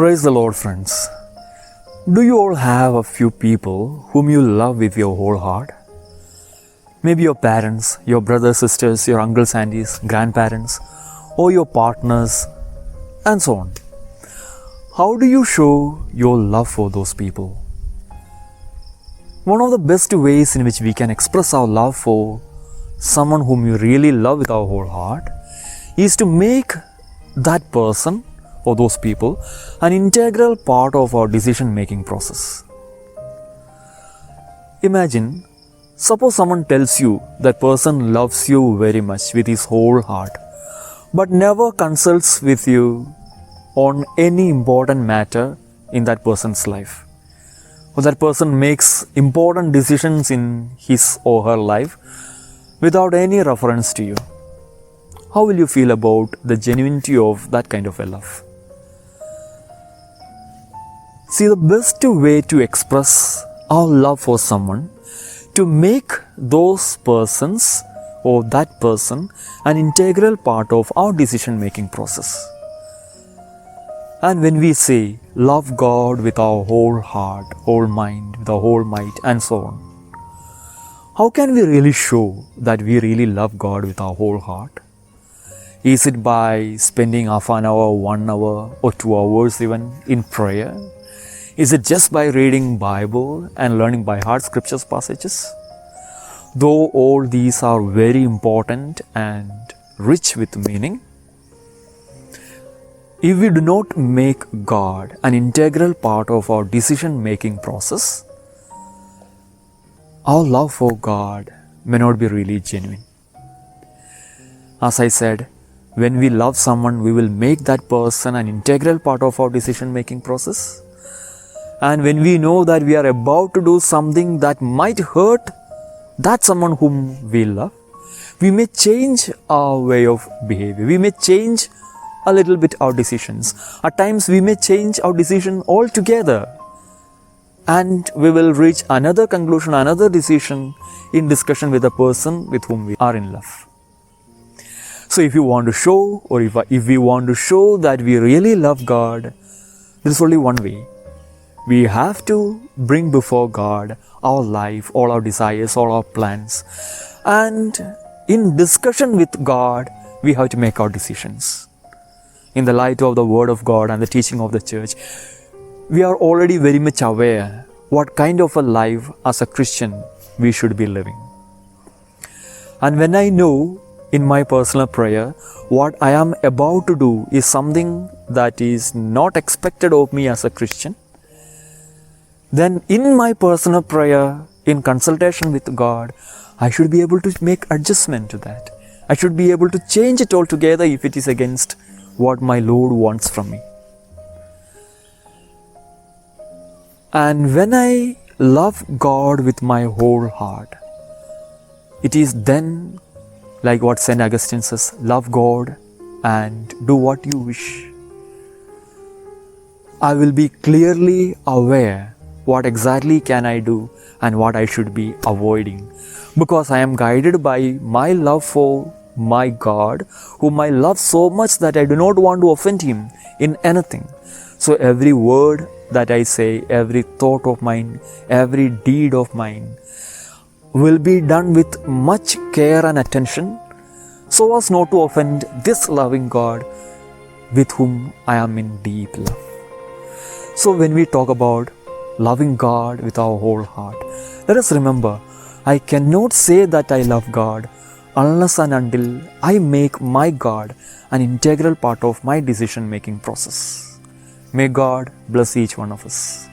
Praise the Lord, friends. Do you all have a few people whom you love with your whole heart? Maybe your parents, your brothers, sisters, your uncles, aunties, grandparents, or your partners, and so on. How do you show your love for those people? One of the best ways in which we can express our love for someone whom you really love with our whole heart is to make that person or those people an integral part of our decision making process. Imagine, suppose someone tells you that person loves you very much with his whole heart, but never consults with you on any important matter in that person's life. Or that person makes important decisions in his or her life without any reference to you. How will you feel about the genuinity of that kind of a love? See, the best way to express our love for someone, to make those persons or that person an integral part of our decision making process. And when we say love God with our whole heart, whole mind, with our whole might, and so on, how can we really show that we really love God with our whole heart? Is it by spending half an hour, 1 hour, or 2 hours even in prayer? Is it just by reading Bible and learning by heart scriptures passages? Though all these are very important and rich with meaning, if we do not make God an integral part of our decision making process, our love for God may not be really genuine. As I said, when we love someone, we will make that person an integral part of our decision making process. And when we know that we are about to do something that might hurt that someone whom we love, we may change our way of behavior. We may change a little bit our decisions. At times we may change our decision altogether, and we will reach another conclusion, another decision in discussion with the person with whom we are in love. So if you want to show, or if we want to show that we really love God, there is only one way. We have to bring before God our life, all our desires, all our plans. And in discussion with God, we have to make our decisions. In the light of the Word of God and the teaching of the Church, we are already very much aware what kind of a life as a Christian we should be living. And when I know in my personal prayer what I am about to do is something that is not expected of me as a Christian, then in my personal prayer, in consultation with God, I should be able to make adjustment to that. I should be able to change it altogether if it is against what my Lord wants from me. And when I love God with my whole heart, it is then, like what St. Augustine says, love God and do what you wish. I will be clearly aware what exactly can I do and what I should be avoiding, because I am guided by my love for my God, whom I love so much that I do not want to offend Him in anything. So every word that I say, every thought of mine, every deed of mine will be done with much care and attention, so as not to offend this loving God with whom I am in deep love. So when we talk about loving God with our whole heart, let us remember, I cannot say that I love God unless and until I make my God an integral part of my decision making process. May God bless each one of us.